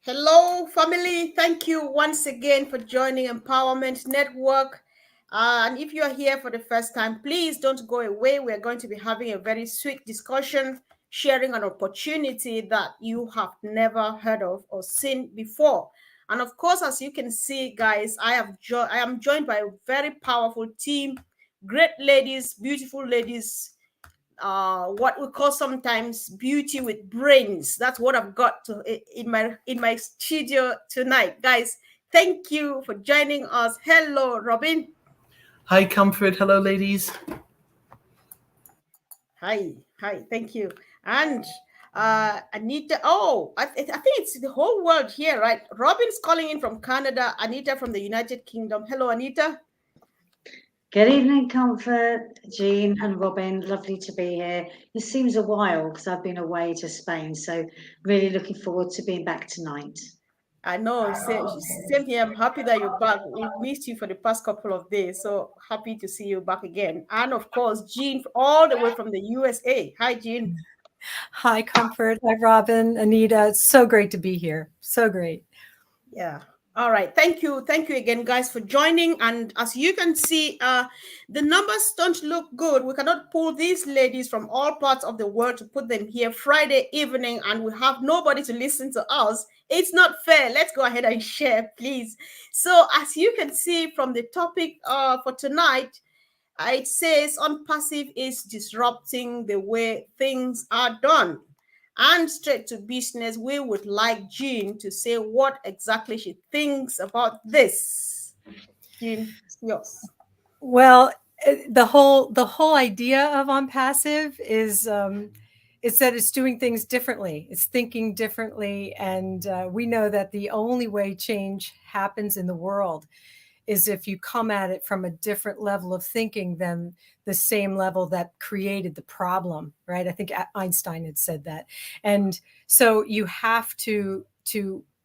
Hello, family. Thank you once again for joining Empowerment Network. And if you are here for the first time, please don't go away. We're going to be having a very sweet discussion, sharing an opportunity that you have never heard of or seen before. And of course, as you can see, guys, I am joined by a very powerful team, great ladies, beautiful ladies, what we call sometimes beauty with brains. That's what I've got in my studio tonight, guys. Thank you for joining us. Hello, Robin. Hi, Comfort. Hello, ladies. Hi. Thank you. And Anita. Oh, I think it's the whole world here, right? Robin's calling in from Canada. Anita from the United Kingdom. Hello, Anita. Good evening, Comfort, Jean and Robin. Lovely to be here. It seems a while because I've been away to Spain, so really looking forward to being back tonight. I know, same here. I'm happy that you're back. We've missed you for the past couple of days, so happy to see you back again. And of course, Jean, all the way from the USA. Hi, Jean. Hi, Comfort. Hi, Robin, Anita. It's so great to be here. So great. Yeah. All right. Thank you. Thank you again, guys, for joining. And as you can see, the numbers don't look good. We cannot pull these ladies from all parts of the world to put them here Friday evening, and we have nobody to listen to us. It's not fair. Let's go ahead and share, please. So, as you can see from the topic for tonight, it says ONPASSIVE is disrupting the way things are done. And straight to business, we would like Jean to say what exactly she thinks about this. Jean, yours. Well, the whole idea of ONPASSIVE is that it's doing things differently. It's thinking differently, and we know that the only way change happens in the world is if you come at it from a different level of thinking than the same level that created the problem, right? I think Einstein had said that. And so you have to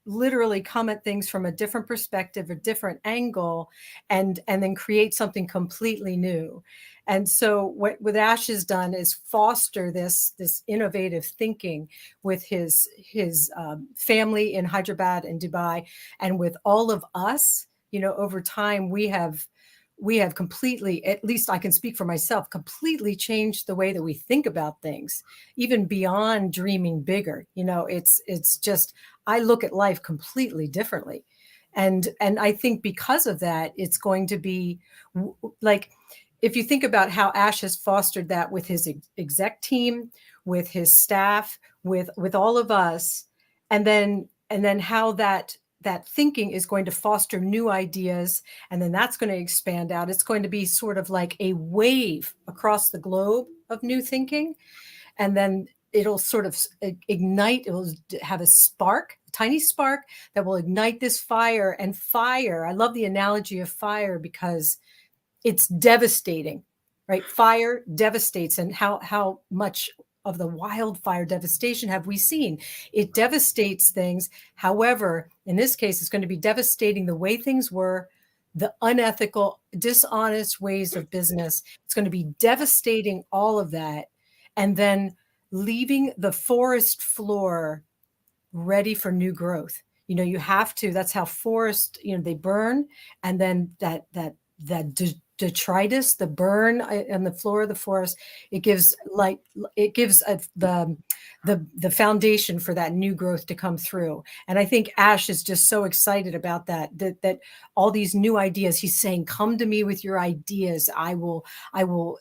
literally come at things from a different perspective, a different angle, and then create something completely new. And so what Ash has done is foster this innovative thinking with his family in Hyderabad and Dubai, and with all of us. Over time, we have completely, at least I can speak for myself, completely changed the way that we think about things, even beyond dreaming bigger. It's just, I look at life completely differently. And I think because of that, it's going to be like, if you think about how Ash has fostered that with his exec team, with his staff, with all of us, and then how that thinking is going to foster new ideas, and then that's going to expand out. It's going to be sort of like a wave across the globe of new thinking, and then it'll sort of ignite. It will have a spark, a tiny spark that will ignite this fire. And fire, I love the analogy of fire because it's devastating, right? Fire devastates, and how much of the wildfire devastation have we seen? It devastates things. However, in this case, it's going to be devastating the way things were, the unethical, dishonest ways of business. It's going to be devastating all of that, and then leaving the forest floor ready for new growth. You have to, that's how forests, they burn, and then that detritus, the burn on the floor of the forest, it gives the foundation for that new growth to come through. And I think Ash is just so excited about that all these new ideas, he's saying, come to me with your ideas. I will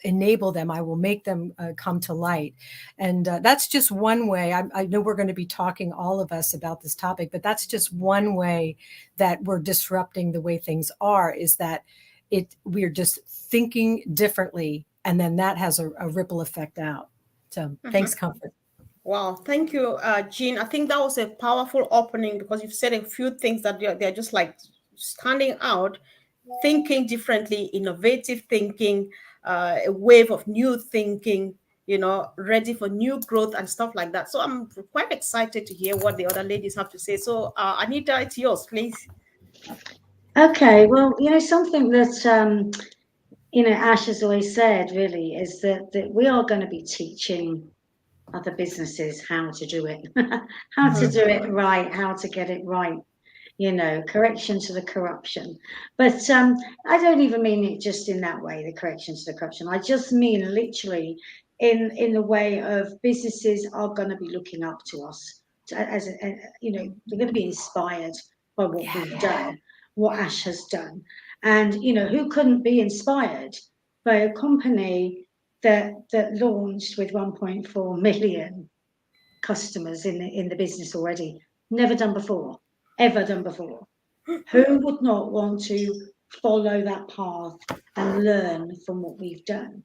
enable them. I will make them come to light. And that's just one way. I know we're going to be talking, all of us, about this topic, but that's just one way that we're disrupting the way things are, is that we're just thinking differently, and then that has a ripple effect out. So thanks, Comfort. Wow, thank you, Jean. I think that was a powerful opening because you've said a few things that they're just like standing out. Thinking differently, innovative thinking, a wave of new thinking, ready for new growth and stuff like that. So I'm quite excited to hear what the other ladies have to say. So Anita, it's yours, please. Okay, well, something that Ash has always said really is that we are going to be teaching other businesses how to do it, how to do it right, how to get it right. You know, correction to the corruption. But I don't even mean it just in that way, the correction to the corruption. I just mean literally in the way of businesses are going to be looking up to us as you know, they're going to be inspired by what we've done, what Ash has done. And, you know, who couldn't be inspired by a company that launched with 1.4 million customers in the business already, never done before, ever done before. Who would not want to follow that path and learn from what we've done?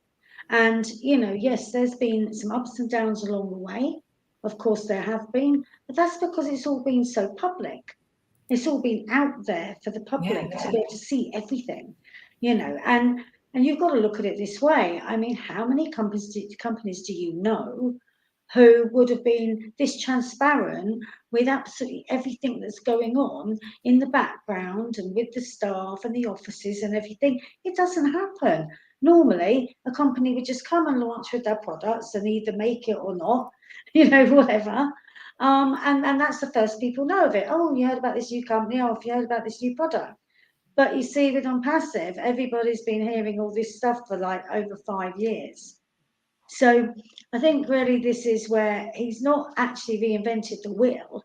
And, you know, yes, there's been some ups and downs along the way. Of course, there have been, but that's because it's all been so public. It's all been out there for the public to be able to see everything, you know. And you've got to look at it this way. I mean, how many companies do you know who would have been this transparent with absolutely everything that's going on in the background and with the staff and the offices and everything? It doesn't happen. Normally, a company would just come and launch with their products and either make it or not, you know, whatever. And that's the first people know of it. Oh, you heard about this new company? Oh, if you heard about this new product. But you see, with OnPassive, everybody's been hearing all this stuff for like over 5 years. So I think really this is where he's not actually reinvented the wheel.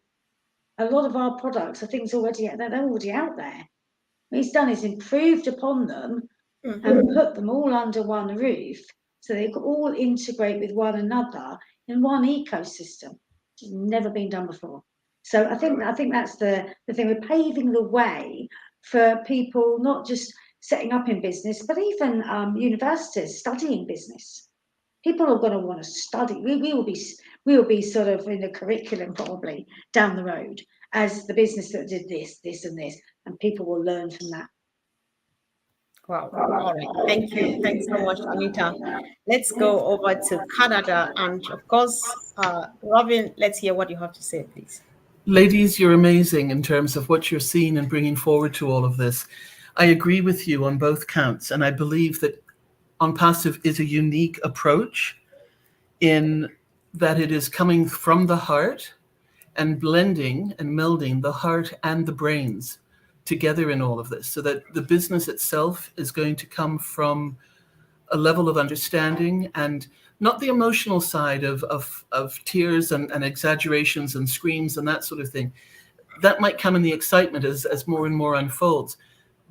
A lot of our products are things they're already out there. What he's done is improved upon them and put them all under one roof so they could all integrate with one another in one ecosystem. It's never been done before. So I think that's the thing. We're paving the way for people not just setting up in business, but even universities studying business. People are going to want to study. We will be sort of in the curriculum probably down the road as the business that did this, and this, and people will learn from that. Wow. All right. Thank you. Thanks so much, Anita. Let's go over to Canada. And of course, Robin, let's hear what you have to say, please. Ladies, you're amazing in terms of what you're seeing and bringing forward to all of this. I agree with you on both counts, and I believe that OnPassive is a unique approach in that it is coming from the heart and blending and melding the heart and the brains together in all of this, so that the business itself is going to come from a level of understanding and not the emotional side of tears and exaggerations and screams and that sort of thing. That might come in the excitement as more and more unfolds.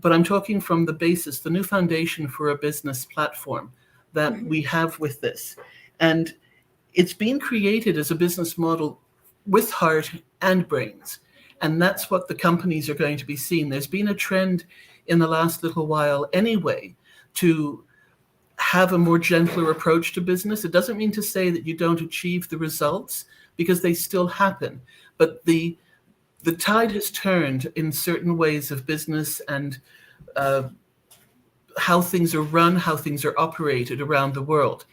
But I'm talking from the basis, the new foundation for a business platform that we have with this. And it's been created as a business model with heart and brains. And that's what the companies are going to be seeing. There's been a trend in the last little while anyway to have a more gentler approach to business. It doesn't mean to say that you don't achieve the results, because they still happen. But the tide has turned in certain ways of business and how things are run, how things are operated around the world.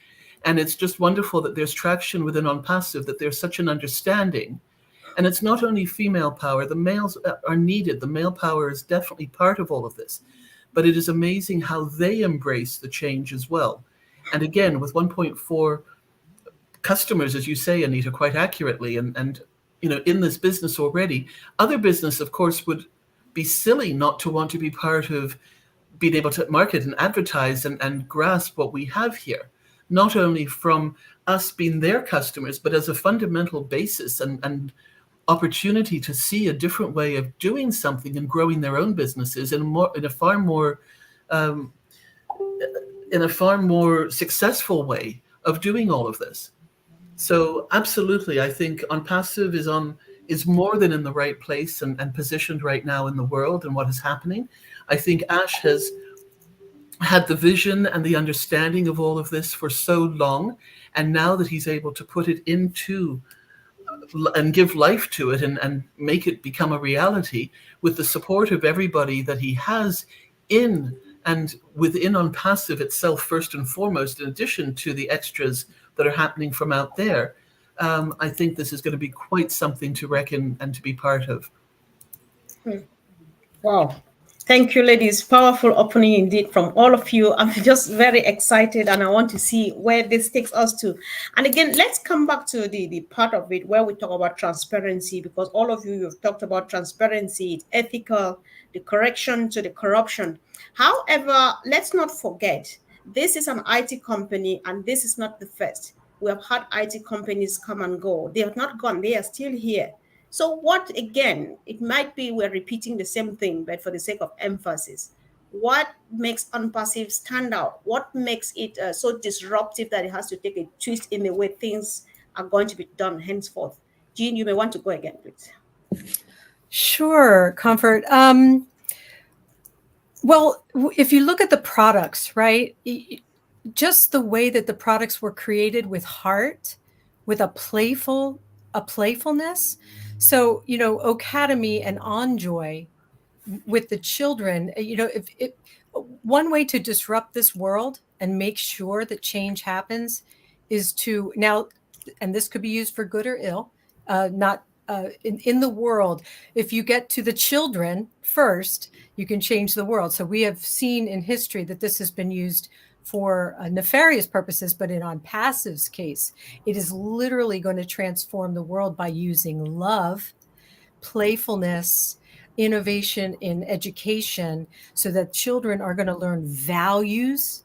And it's just wonderful that there's traction within OnPassive, that there's such an understanding. And it's not only female power, the males are needed. The male power is definitely part of all of this. But it is amazing how they embrace the change as well. And again, with 1.4 customers, as you say, Anita, quite accurately, and you know, in this business already, other business, of course, would be silly not to want to be part of being able to market and advertise and grasp what we have here, not only from us being their customers, but as a fundamental basis and opportunity to see a different way of doing something and growing their own businesses in a far more successful way of doing all of this. So absolutely, I think OnPassive is more than in the right place and positioned right now in the world and what is happening. I think Ash has had the vision and the understanding of all of this for so long, and now that he's able to put it into and give life to it and make it become a reality with the support of everybody that he has in and within OnPassive itself, first and foremost, in addition to the extras that are happening from out there, I think this is going to be quite something to reckon and to be part of. Wow. Thank you, ladies. Powerful opening indeed from all of you. I'm just very excited and I want to see where this takes us to. And again, let's come back to the part of it where we talk about transparency, because all of you, you've talked about transparency, it's ethical, the correction to the corruption. However, let's not forget, this is an IT company and this is not the first. We have had IT companies come and go. They have not gone, they are still here. So what, again, it might be we're repeating the same thing, but for the sake of emphasis, what makes ONPASSIVE stand out? What makes it so disruptive that it has to take a twist in the way things are going to be done henceforth? Jean, you may want to go again, please. Sure, Comfort. Well, if you look at the products, right, just the way that the products were created with heart, with a playfulness. So, Academy and Enjoy with the children, if one way to disrupt this world and make sure that change happens is to now, and this could be used for good or ill, not in the world. If you get to the children first, you can change the world. So we have seen in history that this has been used for nefarious purposes, but in ONPASSIVE's case, it is literally going to transform the world by using love, playfulness, innovation in education, so that children are going to learn values.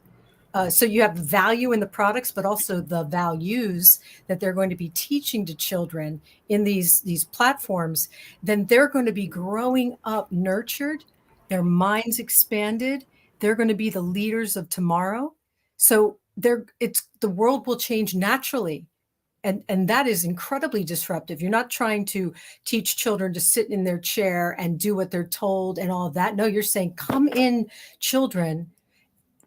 So you have value in the products, but also the values that they're going to be teaching to children in these platforms. Then they're going to be growing up nurtured, their minds expanded. They're going to be the leaders of tomorrow. So the world will change naturally. And that is incredibly disruptive. You're not trying to teach children to sit in their chair and do what they're told and all of that. No, you're saying, come in, children,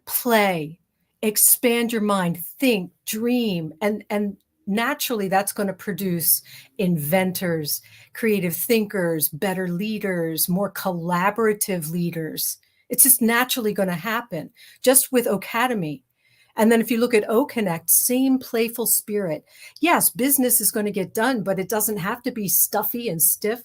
play, expand your mind, think, dream. And naturally, that's going to produce inventors, creative thinkers, better leaders, more collaborative leaders. It's just naturally going to happen, just with Academy. And then if you look at OConnect, same playful spirit. Yes, business is going to get done, but it doesn't have to be stuffy and stiff.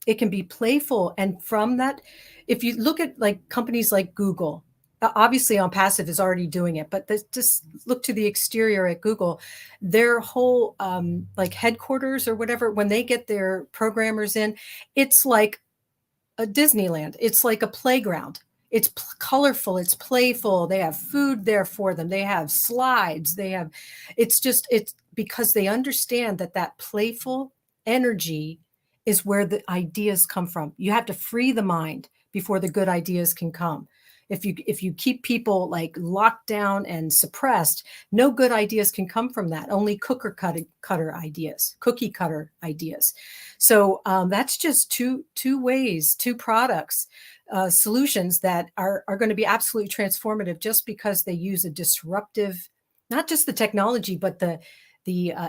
It can be playful. And from that, if you look at like companies like Google, obviously ONPASSIVE is already doing it, but just look to the exterior at Google. Their whole like headquarters or whatever, when they get their programmers in, it's like a Disneyland. It's like a playground. It's colorful, it's playful. They have food there for them. They have slides. It's because they understand that playful energy is where the ideas come from. You have to free the mind before the good ideas can come. If you keep people like locked down and suppressed, no good ideas can come from that. Only cookie cutter ideas. So that's just two ways, two products, solutions that are going to be absolutely transformative, just because they use a disruptive, not just the technology, but the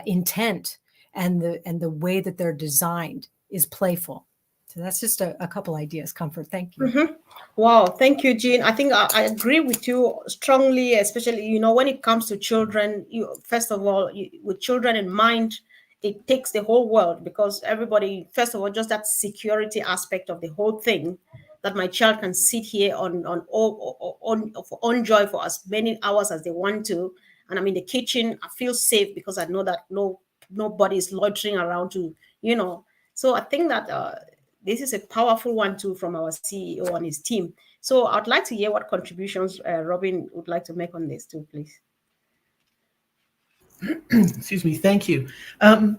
intent and the way that they're designed is playful. So that's just a couple ideas, Comfort. Thank you. Mm-hmm. Wow, thank you, Jean. I think I agree with you strongly, especially, when it comes to children, first of all, with children in mind, it takes the whole world, because everybody, first of all, just that security aspect of the whole thing, that my child can sit here on joy for as many hours as they want to. And I'm in the kitchen, I feel safe because I know that nobody is loitering around to, So I think that this is a powerful one too from our CEO and his team. So I'd like to hear what contributions Robin would like to make on this too, please. Excuse me. Thank you. I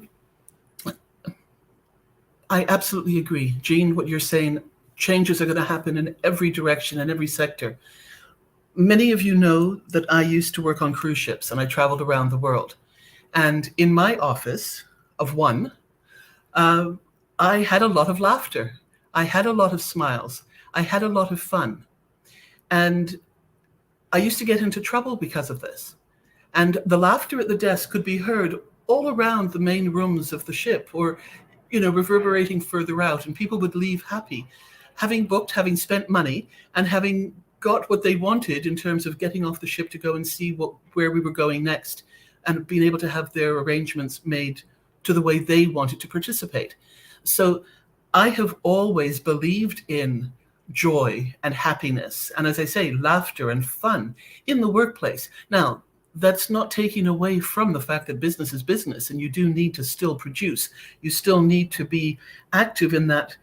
absolutely agree. Jean, what you're saying, changes are going to happen in every direction and every sector. Many of you know that I used to work on cruise ships and I traveled around the world. And in my office of one, I had a lot of laughter. I had a lot of smiles. I had a lot of fun. And I used to get into trouble because of this. And the laughter at the desk could be heard all around the main rooms of the ship, or, reverberating further out, and people would leave happy, having booked, having spent money, and having got what they wanted in terms of getting off the ship to go and see where we were going next, and being able to have their arrangements made to the way they wanted to participate. So I have always believed in joy and happiness, and as I say, laughter and fun in the workplace. Now, that's not taking away from the fact that business is business, and you do need to still produce. You still need to be active in that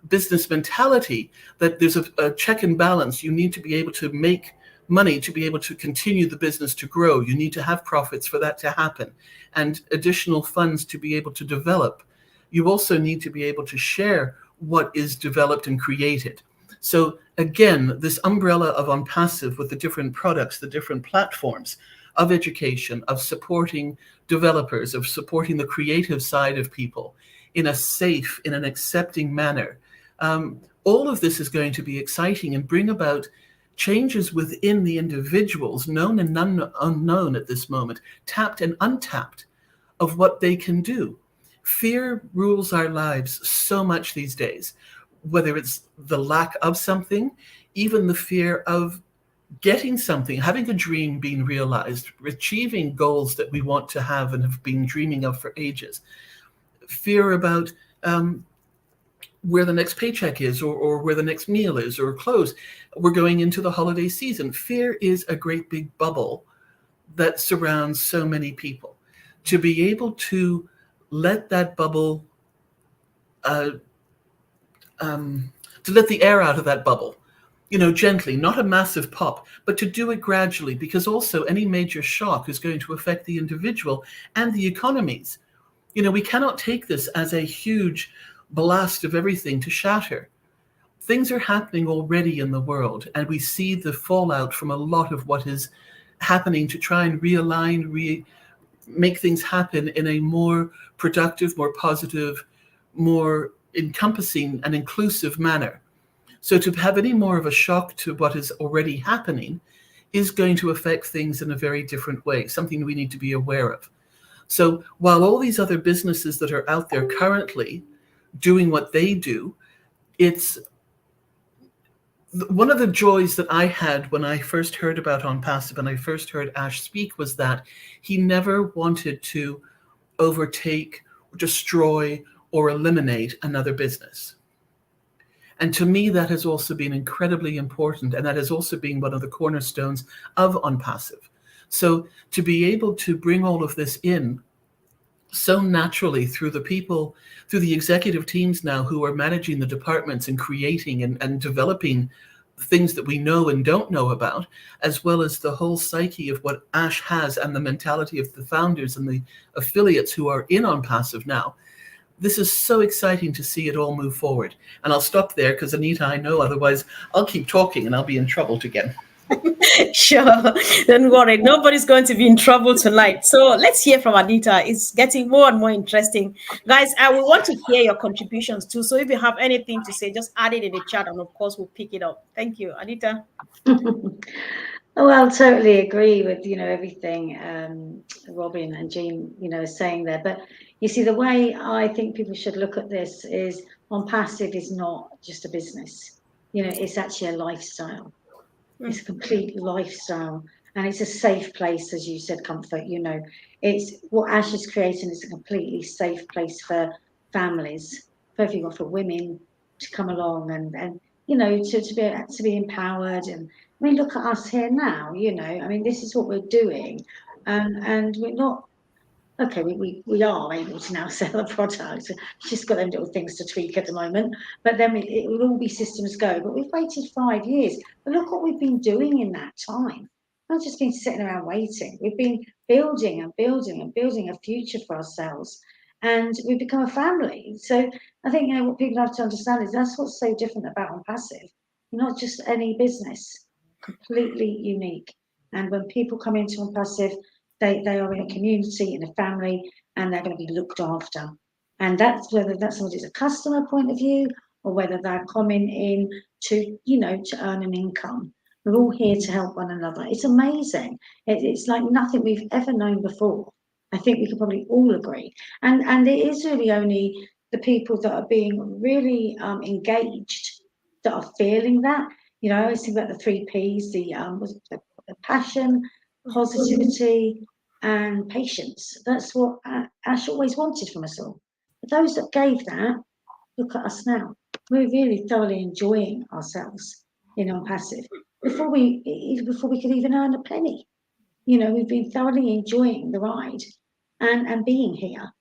business mentality, that there's a check and balance. You need to be able to make money to be able to continue the business to grow. You need to have profits for that to happen, and additional funds to be able to develop. You also need to be able to share what is developed and created. So again, this umbrella of ONPASSIVE with the different products, the different platforms of education, of supporting developers, of supporting the creative side of people in a safe, in an accepting manner. All of this is going to be exciting and bring about changes within the individuals, known and unknown at this moment, tapped and untapped, of what they can do. Fear rules our lives so much these days, whether it's the lack of something, even the fear of getting something, having a dream being realized, achieving goals that we want to have and have been dreaming of for ages. Fear about where the next paycheck is, or where the next meal is, or clothes. We're going into the holiday season. Fear is a great big bubble that surrounds so many people. To be able to let that bubble, to let the air out of that bubble, gently, not a massive pop, but to do it gradually, because also any major shock is going to affect the individual and the economies. We cannot take this as a huge blast of everything to shatter. Things are happening already in the world, and we see the fallout from a lot of what is happening to try and realign, make things happen in a more productive, more positive, more encompassing and inclusive manner. So to have any more of a shock to what is already happening is going to affect things in a very different way, something we need to be aware of. So while all these other businesses that are out there currently doing what they do, it's one of the joys that I had when I first heard about ONPASSIVE and I first heard Ash speak was that he never wanted to overtake, destroy, or eliminate another business. And to me, that has also been incredibly important, and that has also been one of the cornerstones of ONPASSIVE. So to be able to bring all of this in so naturally through the people, through the executive teams now who are managing the departments and creating and developing things that we know and don't know about, as well as the whole psyche of what Ash has and the mentality of the founders and the affiliates who are in ONPASSIVE now. This is so exciting to see it all move forward. And I'll stop there because, Anita, I know otherwise I'll keep talking and I'll be in trouble again. Sure, don't worry. Nobody's going to be in trouble tonight. So let's hear from Anita. It's getting more and more interesting. Guys, I will want to hear your contributions too. So if you have anything to say, just add it in the chat and of course we'll pick it up. Thank you. Anita? Well, totally agree with, everything Robin and Jean, are saying there. But you see, the way I think people should look at this is ONPASSIVE is not just a business. It's actually a lifestyle. It's a complete lifestyle, and it's a safe place, as you said, Comfort. It's what Ash is creating is a completely safe place for families, for women to come along and to be empowered. And I mean, look at us here now. I mean, this is what we're doing, and we're not. Okay, we are able to now sell a product. It's just got them little things to tweak at the moment, but then it will all be systems go. But we've waited 5 years. But look what we've been doing in that time. Not just been sitting around waiting. We've been building and building and building a future for ourselves, and we've become a family. So I think what people have to understand is that's what's so different about ONPASSIVE. Not just any business, completely unique. And when people come into ONPASSIVE, they are in a community, in a family, and they're going to be looked after. And that's whether that's somebody's a customer point of view or whether they're coming in to earn an income. We're all here to help one another. It's amazing. It's like nothing we've ever known before. I think we could probably all agree. And it is really only the people that are being really engaged that are feeling that. I always think about the 3 Ps, the passion, positivity, and patience. That's what Ash always wanted from us all. But those that gave that look at us now. We're really thoroughly enjoying ourselves in ONPASSIVE before we could even earn a penny. We've been thoroughly enjoying the ride and being here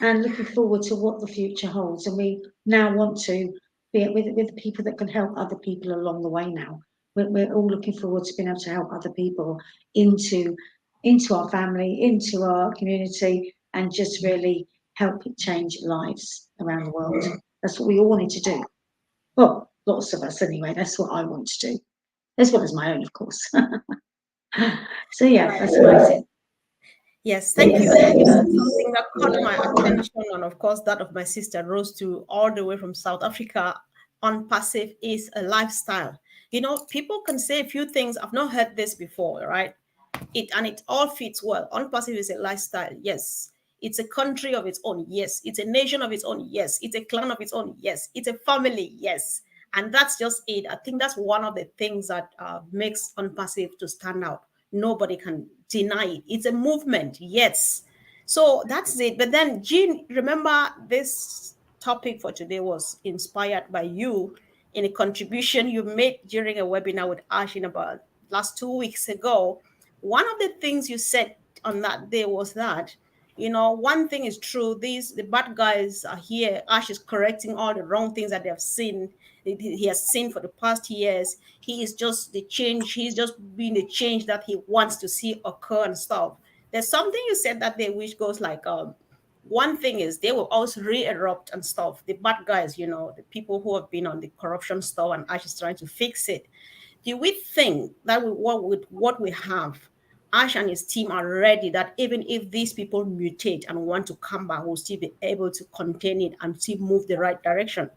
and looking forward to what the future holds. And we now want to be with people that can help other people along the way now. We're all looking forward to being able to help other people into our family, into our community, and just really help change lives around the world. That's what we all need to do. Well, lots of us anyway. That's what I want to do, as well as my own, of course. So yeah, that's amazing. Yes, thank you. And you said something that caught my attention, and of course, that of my sister Rose, to all the way from South Africa. ONPASSIVE is a lifestyle. People can say a few things. I've not heard this before, right? It all fits well. ONPASSIVE is a lifestyle. Yes. It's a country of its own. Yes. It's a nation of its own. Yes. It's a clan of its own. Yes. It's a family. Yes. And that's just it. I think that's one of the things that makes ONPASSIVE to stand out. Nobody can deny it. It's a movement. Yes. So that's it. But then, Jean, remember this topic for today was inspired by you in a contribution you made during a webinar with Ash in about last 2 weeks ago. One of the things you said on that day was that, one thing is true, the bad guys are here. Ash is correcting all the wrong things that they have seen. He has seen for the past years. He is just the change. He's just being the change that he wants to see occur and stuff. There's something you said that day which goes like, one thing is they will also re-erupt and stuff. The bad guys, the people who have been on the corruption stuff, and Ash is trying to fix it. Do we think that with what we have, Ash and his team are ready, that even if these people mutate and want to come back, we'll still be able to contain it and still move the right direction?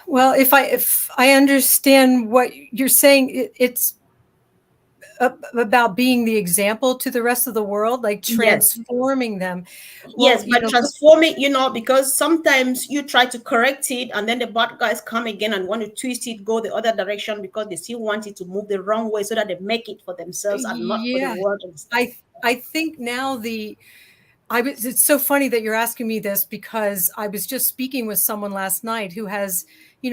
Well, if I understand what you're saying, it's about being the example to the rest of the world, like transforming them. Well, yes, but transforming, because sometimes you try to correct it and then the bad guys come again and want to twist it, go the other direction because they still want it to move the wrong way so that they make it for themselves and not for the world. And stuff. I think now it's so funny that you're asking me this, because I was just speaking with someone last night who has,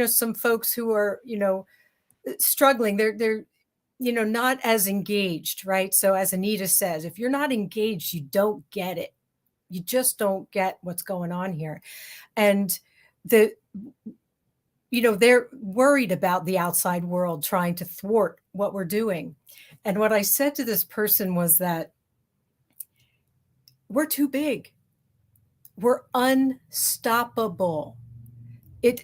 some folks who are, struggling. They're not as engaged, right? So as Anita says, if you're not engaged, you don't get it. You just don't get what's going on here. And they're worried about the outside world trying to thwart what we're doing. And what I said to this person was that we're too big. We're unstoppable.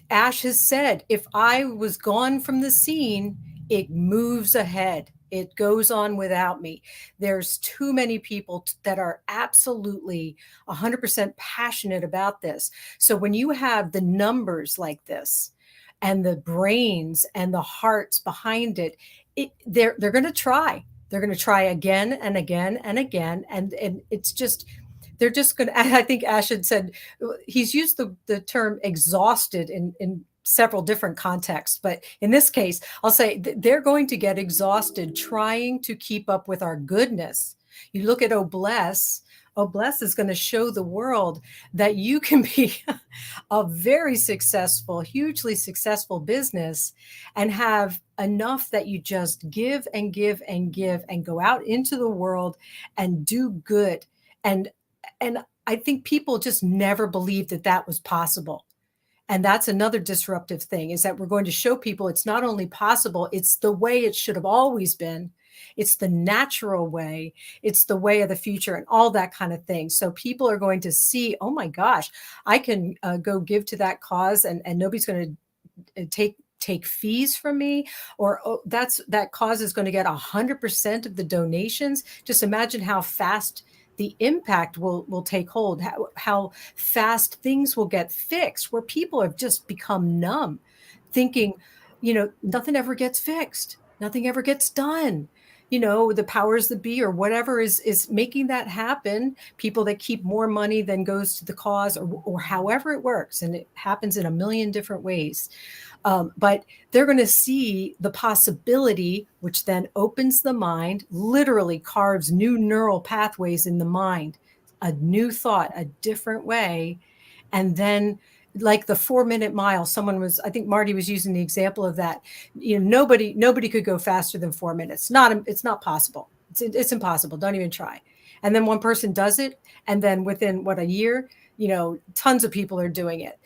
Ash has said, if I was gone from the scene, it moves ahead. It goes on without me. There's too many people that are absolutely 100% passionate about this. So when you have the numbers like this and the brains and the hearts behind it, they're going to try. They're going to try again and again and again. And it's just, they're just going to, I think Ash had said, he's used the term exhausted in several different contexts, but in this case, I'll say they're going to get exhausted trying to keep up with our goodness. You look at Obless is going to show the world that you can be a very successful, hugely successful business and have enough that you just give and give and give and go out into the world and do good. And I think people just never believed that was possible. And that's another disruptive thing, is that we're going to show people it's not only possible, it's the way it should have always been. It's the natural way. It's the way of the future and all that kind of thing. So people are going to see, oh my gosh, I can go give to that cause and nobody's going to take fees from me, or that cause is going to get 100% of the donations. Just imagine how fast the impact will take hold, how fast things will get fixed, where people have just become numb, thinking, nothing ever gets fixed. Nothing ever gets done. The powers that be or whatever is making that happen. People that keep more money than goes to the cause, or however it works. And it happens in a million different ways. But they're going to see the possibility, which then opens the mind, literally carves new neural pathways in the mind, a new thought, a different way. And then like the 4-minute mile, I think Marty was using the example of that. Nobody could go faster than 4 minutes. It's not possible. It's impossible. Don't even try. And then one person does it. And then within a year, tons of people are doing it.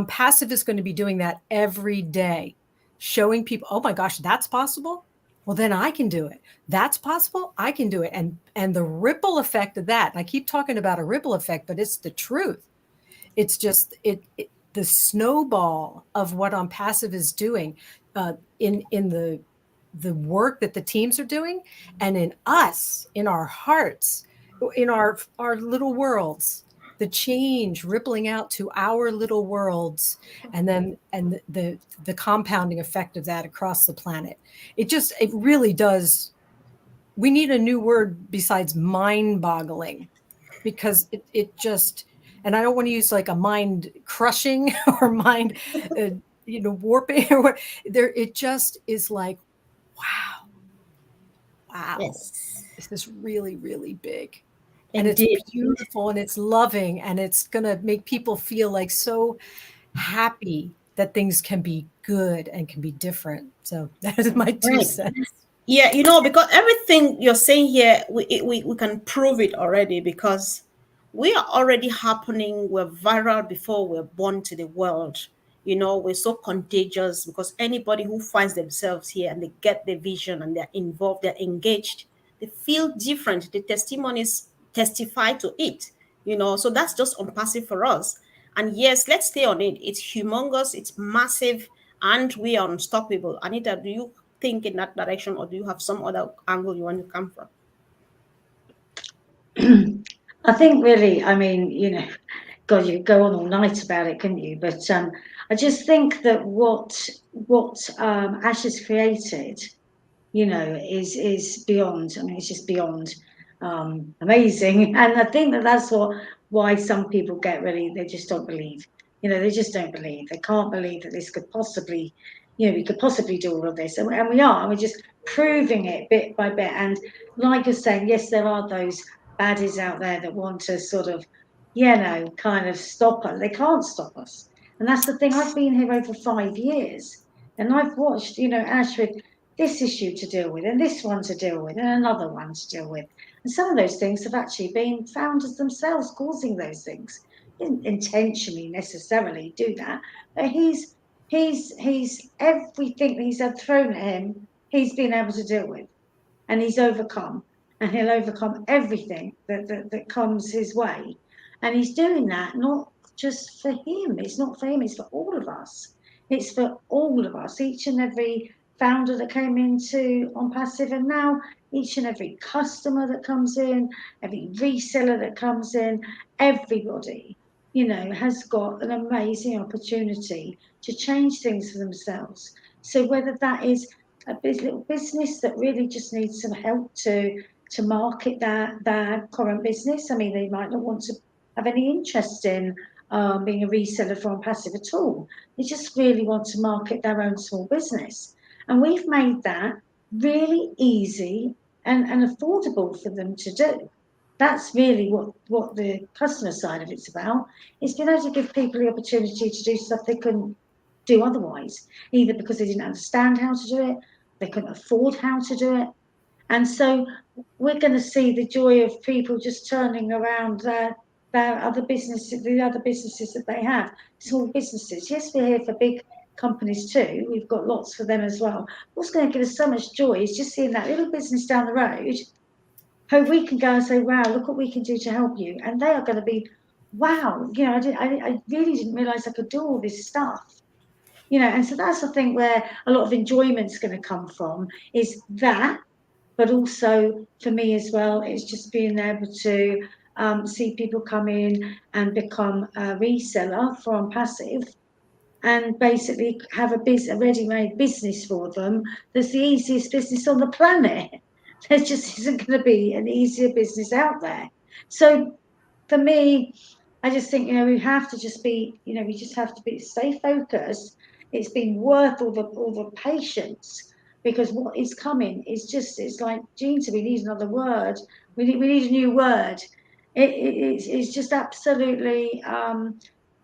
Passive is going to be doing that every day, showing people, oh my gosh, that's possible. Well, then I can do it. That's possible. I can do it. And the ripple effect of that, and I keep talking about a ripple effect, but it's the truth. It's just the snowball of what ONPASSIVE is doing in the work that the teams are doing, and in us, in our hearts, in our little worlds, the change rippling out to our little worlds, and the compounding effect of that across the planet. It really does. We need a new word besides mind-boggling, because it just, and I don't want to use like a mind crushing or mind, warping or what. It just is like, wow, Yes. this is really, really big. Indeed. And it's beautiful and it's loving, and it's going to make people feel like so happy that things can be good and can be different. So that is my 2 cents. Yeah, because everything you're saying here, we can prove it already, because we are already happening. We're viral before we're born to the world. We're so contagious, because anybody who finds themselves here and they get the vision and they're involved, they're engaged, they feel different. The testimonies testify to it, so that's just ONPASSIVE for us. And yes, let's stay on it. It's humongous, it's massive, and we are unstoppable. Anita, do you think in that direction, or do you have some other angle you want to come from? I think really, I mean, God, you could go on all night about it, couldn't you? But I just think that what Ash has created, is beyond. I mean, it's just beyond amazing. And I think that's why some people get really, they just don't believe. They just don't believe. They can't believe that this could possibly, we could possibly do all of this. And we are. And we're just proving it bit by bit. And like you're saying, yes, there are those baddies out there that want to sort of, kind of stop us. They can't stop us. And that's the thing. I've been here over 5 years, and I've watched, Ash with this issue to deal with, and this one to deal with, and another one to deal with. And some of those things have actually been founders themselves causing those things. Didn't intentionally necessarily do that, but he's everything that he's had thrown at him, he's been able to deal with, and he's overcome, and he'll overcome everything that comes his way. And he's doing that not just for him. It's not for him. It's for all of us. It's for all of us. Each and every founder that came into ONPASSIVE, and now each and every customer that comes in, every reseller that comes in, everybody, has got an amazing opportunity to change things for themselves. So whether that is a little business that really just needs some help to market their current business. I mean, they might not want to have any interest in being a reseller for ONPASSIVE at all. They just really want to market their own small business. And we've made that really easy and affordable for them to do. That's really what the customer side of it's about. It's been able to give people the opportunity to do stuff they couldn't do otherwise, either because they didn't understand how to do it, they couldn't afford how to do it. And so we're going to see the joy of people just turning around their other businesses, the other businesses that they have, small businesses. Yes, we're here for big companies too. We've got lots for them as well. What's going to give us so much joy is just seeing that little business down the road, how we can go and say, wow, look what we can do to help you. And they are going to be, wow, I really didn't realize I could do all this stuff. And so that's the thing where a lot of enjoyment's going to come from, is that. But also for me as well, it's just being able to see people come in and become a reseller for ONPASSIVE, and basically have a ready-made business for them that's the easiest business on the planet. There just isn't going to be an easier business out there. So for me, I just think, we have to just be, we just have to stay focused. It's been worth all the patience, because what is coming is just, it's like, Jean, we need another word. We need a new word. It's just absolutely.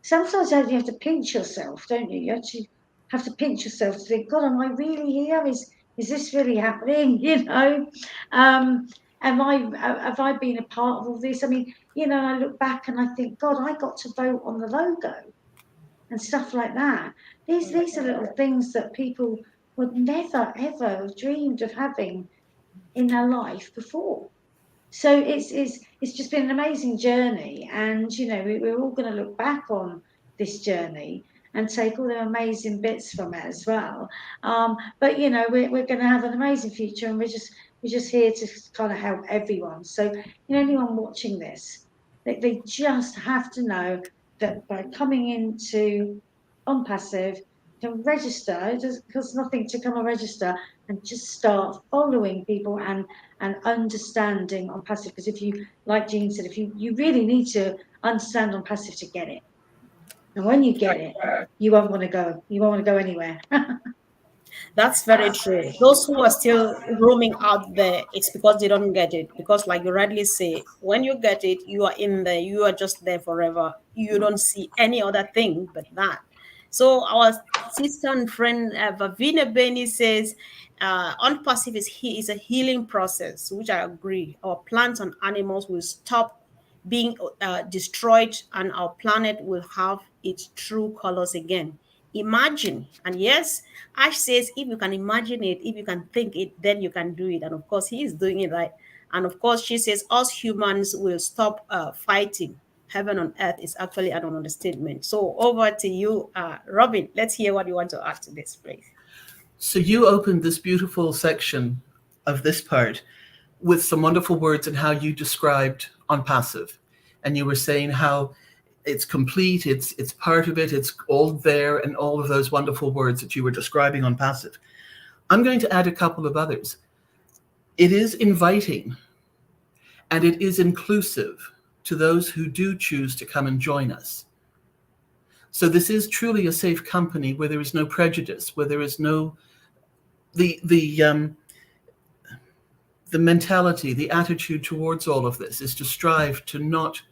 Sometimes you have to pinch yourself, don't you? You actually have to pinch yourself to think, God, am I really here? Is this really happening? You know, have I been a part of all this? I mean, you know, I look back and I think, God, I got to vote on the logo and stuff like that. These are little things that people would never ever have dreamed of having in their life before. So it's just been an amazing journey, and you know we're all going to look back on this journey and take all the amazing bits from it as well. But you know we're going to have an amazing future, and we're just here to kind of help everyone. So you know anyone watching this, they just have to know that by coming into OnPassive, to register, it does cost nothing to come and register, and just start following people and understanding OnPassive. Because if you, like Jean said, if you really need to understand OnPassive to get it, and when you get it, you won't want to go. You won't want to go anywhere. That's very true. Those who are still roaming out there, it's because they don't get it. Because, like you rightly say, when you get it, you are in there, you are just there forever. You don't see any other thing but that. So, our sister and friend Vavina Benny says, unpassive is a healing process, which I agree. Our plants and animals will stop being destroyed, and our planet will have its true colors again. Imagine, and yes, Ash says, if you can imagine it, if you can think it, then you can do it. And of course, he is doing it right. And of course, she says, us humans will stop fighting. Heaven on earth is actually an understatement. So over to you, Robin. Let's hear what you want to add to this, please. So you opened this beautiful section of this part with some wonderful words and how you described OnPassive. And you were saying how it's complete, it's part of it, it's all there, and all of those wonderful words that you were describing OnPassive. I'm going to add a couple of others. It is inviting and it is inclusive to those who do choose to come and join us. So this is truly a safe company where there is no prejudice, where there is no the mentality, the attitude towards all of this is to strive to not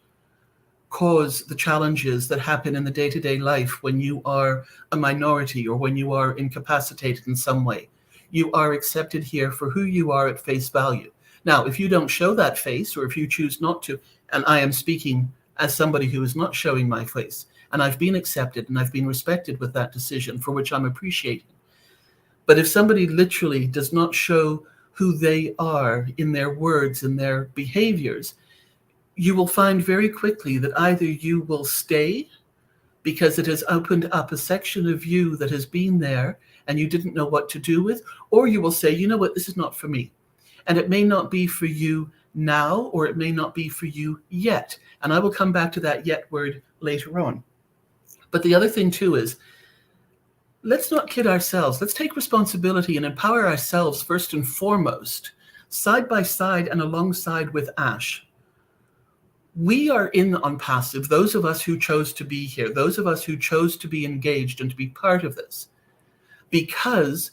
cause the challenges that happen in the day-to-day life when you are a minority or when you are incapacitated in some way. You are accepted here for who you are at face value. Now, if you don't show that face, or if you choose not to, and I am speaking as somebody who is not showing my face, and I've been accepted and I've been respected with that decision, for which I'm appreciated. But if somebody literally does not show who they are in their words and their behaviors, you will find very quickly that either you will stay because it has opened up a section of you that has been there and you didn't know what to do with, or you will say, you know what, this is not for me. And it may not be for you now, or it may not be for you yet. And I will come back to that yet word later on. But the other thing too is, let's not kid ourselves. Let's take responsibility and empower ourselves first and foremost, side by side and alongside with Ash. We are in OnPassive, those of us who chose to be here, those of us who chose to be engaged and to be part of this, because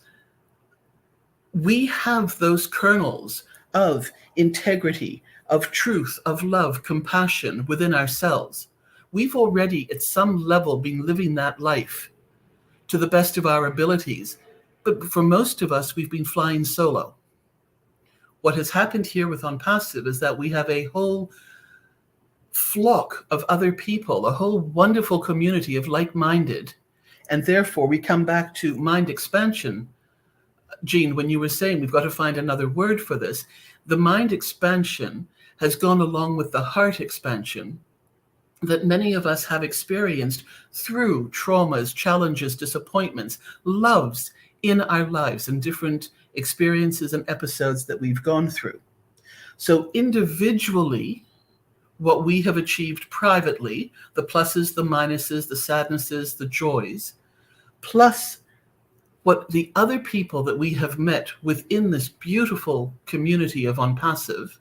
we have those kernels of integrity, of truth, of love, compassion within ourselves. We've already at some level been living that life to the best of our abilities. But for most of us, we've been flying solo. What has happened here with OnPassive is that we have a whole flock of other people, a whole wonderful community of like-minded. And therefore, we come back to mind expansion. Jean, when you were saying we've got to find another word for this, the mind expansion has gone along with the heart expansion that many of us have experienced through traumas, challenges, disappointments, loves in our lives and different experiences and episodes that we've gone through. So individually, what we have achieved privately, the pluses, the minuses, the sadnesses, the joys, plus what the other people that we have met within this beautiful community of OnPassive,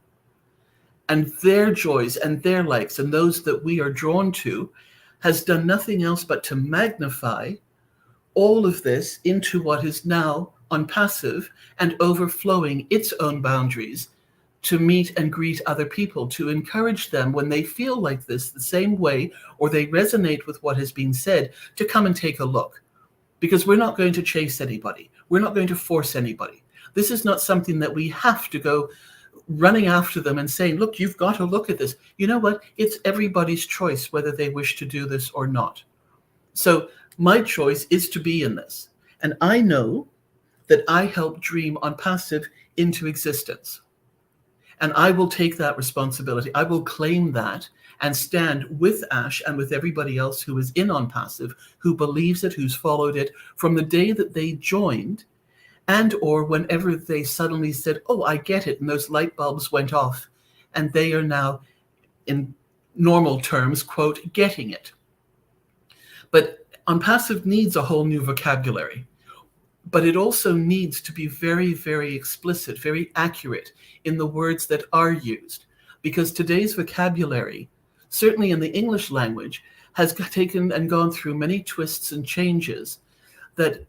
and their joys and their likes and those that we are drawn to, has done nothing else but to magnify all of this into what is now OnPassive and overflowing its own boundaries to meet and greet other people, to encourage them when they feel like this the same way, or they resonate with what has been said, to come and take a look. Because we're not going to chase anybody. We're not going to force anybody. This is not something that we have to go running after them and saying, look, you've got to look at this. You know what? It's everybody's choice whether they wish to do this or not. So my choice is to be in this. And I know that I helped dream ONPASSIVE into existence. And I will take that responsibility. I will claim that and stand with Ash and with everybody else who is in ONPASSIVE, who believes it, who's followed it from the day that they joined, and or whenever they suddenly said, oh, I get it, and those light bulbs went off, and they are now, in normal terms, quote, getting it. But ONPASSIVE needs a whole new vocabulary. But it also needs to be very, very explicit, very accurate in the words that are used. Because today's vocabulary, certainly in the English language, has taken and gone through many twists and changes. That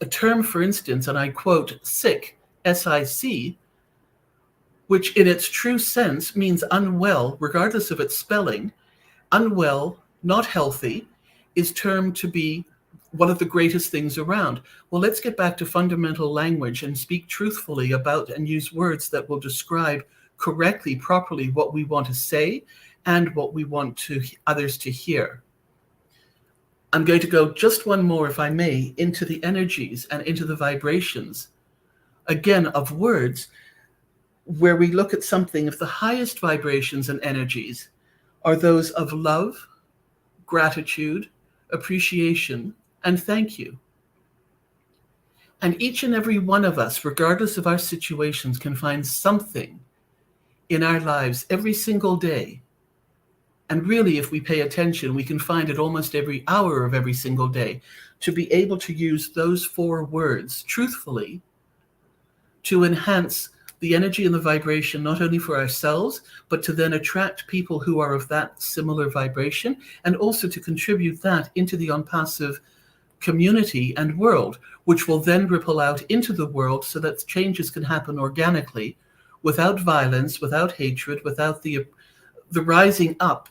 a term, for instance, and I quote, sick, S-I-C, which in its true sense means unwell, regardless of its spelling, unwell, not healthy, is termed to be one of the greatest things around. Well, let's get back to fundamental language and speak truthfully about and use words that will describe correctly, properly what we want to say and what we want to others to hear. I'm going to go just one more, if I may, into the energies and into the vibrations, again, of words, where we look at something of the highest vibrations and energies are those of love, gratitude, appreciation, and thank you. And each and every one of us, regardless of our situations, can find something in our lives every single day. And really, if we pay attention, we can find it almost every hour of every single day, to be able to use those 4 words truthfully to enhance the energy and the vibration, not only for ourselves, but to then attract people who are of that similar vibration, and also to contribute that into the ONPASSIVE community and world, which will then ripple out into the world so that changes can happen organically, without violence, without hatred, without the rising up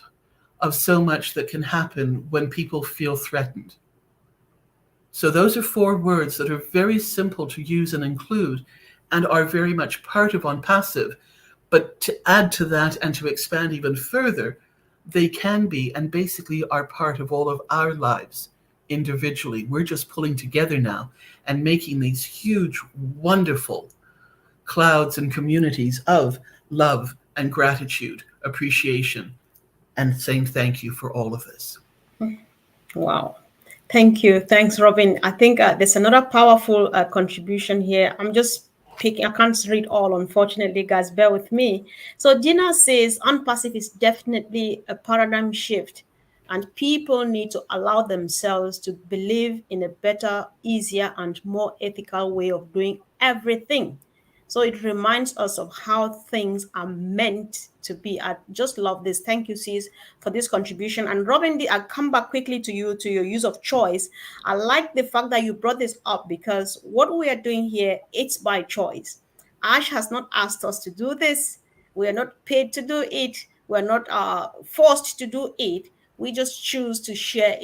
of so much that can happen when people feel threatened. So those are 4 words that are very simple to use and include and are very much part of ONPASSIVE. But to add to that and to expand even further, they can be and basically are part of all of our lives individually. We're just pulling together now and making these huge, wonderful clouds and communities of love and gratitude, appreciation, and saying thank you for all of this. Wow. Thank you. Thanks, Robin. I think there's another powerful contribution here. I'm just picking, I can't read all, unfortunately, guys, bear with me. So Gina says, ONPASSIVE is definitely a paradigm shift, and people need to allow themselves to believe in a better, easier, and more ethical way of doing everything. So it reminds us of how things are meant to be. I just love this. Thank you, sis, for this contribution. And Robin, I'll come back quickly to you, to your use of choice. I like the fact that you brought this up, because what we are doing here, it's by choice. Ash has not asked us to do this. We are not paid to do it. We're not forced to do it. We just choose to share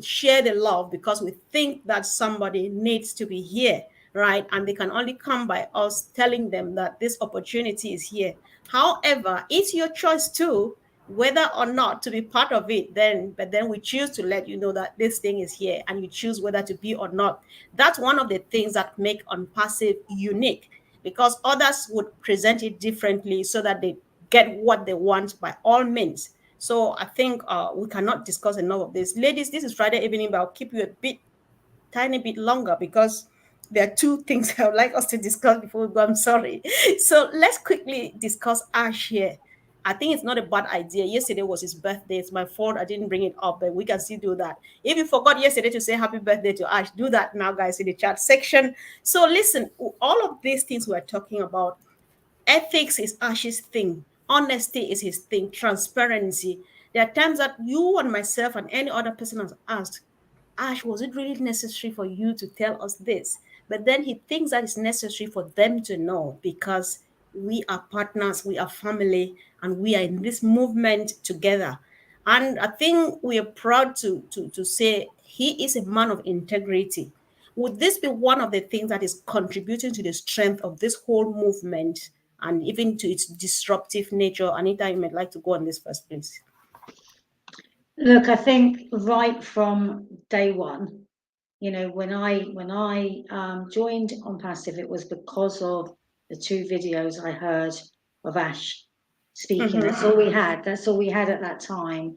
share the love, because we think that somebody needs to be here, right? And they can only come by us telling them that this opportunity is here. However, it's your choice too, whether or not to be part of it. But then we choose to let you know that this thing is here, and you choose whether to be or not. That's one of the things that make ONPASSIVE unique, because others would present it differently so that they get what they want by all means. So I think we cannot discuss enough of this. Ladies, this is Friday evening, but I'll keep you tiny bit longer, because there are 2 things I would like us to discuss before we go. I'm sorry. So let's quickly discuss Ash here. I think it's not a bad idea. Yesterday was his birthday. It's my fault I didn't bring it up, but we can still do that. If you forgot yesterday to say happy birthday to Ash, do that now, guys, in the chat section. So listen, all of these things we're talking about, ethics is Ash's thing. Honesty is his thing. Transparency. There are times that you and myself and any other person has asked, Ash, was it really necessary for you to tell us this? But then he thinks that it's necessary for them to know, because we are partners, we are family, and we are in this movement together. And I think we are proud to say he is a man of integrity. Would this be one of the things that is contributing to the strength of this whole movement and even to its disruptive nature? Anita, you might like to go on this first, please. Look, I think right from day one, you know, when I joined ONPASSIVE, it was because of the 2 videos I heard of Ash speaking. That's all we had. That's all we had at that time.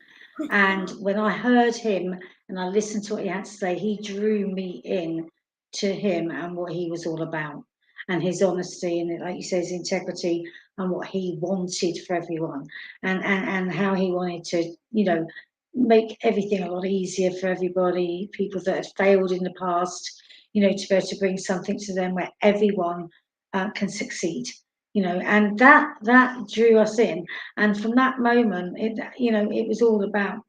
And when I heard him and I listened to what he had to say, he drew me in to him and what he was all about, and his honesty, and like you say, his integrity, and what he wanted for everyone, and how he wanted to, you know, make everything a lot easier for everybody, people that had failed in the past, you know, to be able to bring something to them where everyone can succeed, you know, and that drew us in. And from that moment, it, you know, it was all about,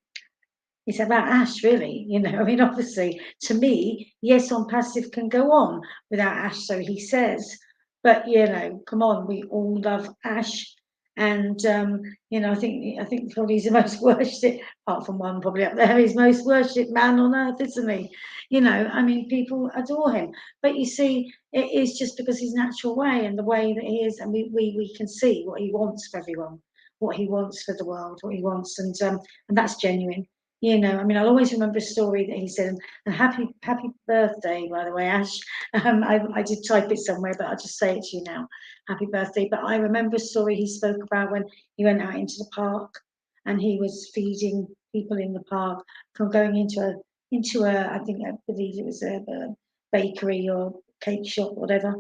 it's about Ash, really, you know. I mean, obviously, to me, yes, ONPASSIVE can go on without Ash, so he says, but you know, come on, we all love Ash, and you know, I think probably he's the most worshipped, apart from one probably up there, he's most worshipped man on earth, isn't he? You know, I mean, people adore him, but you see, it is just because his natural way and the way that he is, and we can see what he wants for everyone, what he wants for the world, what he wants, and that's genuine. You know, I mean, I'll always remember a story that he said, and happy birthday, by the way, Ash. I did type it somewhere, but I'll just say it to you now. Happy birthday. But I remember a story he spoke about when he went out into the park and he was feeding people in the park from going into a I believe it was a bakery or cake shop, whatever.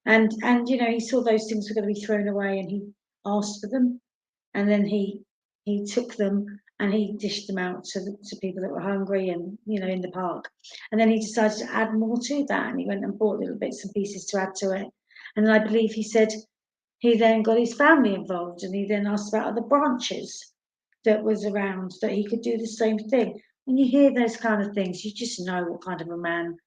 And you know, he saw those things were going to be thrown away and he asked for them, and then he took them and he dished them out to people that were hungry, and you know, in the park. And then he decided to add more to that, and he went and bought little bits and pieces to add to it. And I believe he said he then got his family involved, and he then asked about other branches that was around that he could do the same thing. When you hear those kind of things, you just know what kind of a man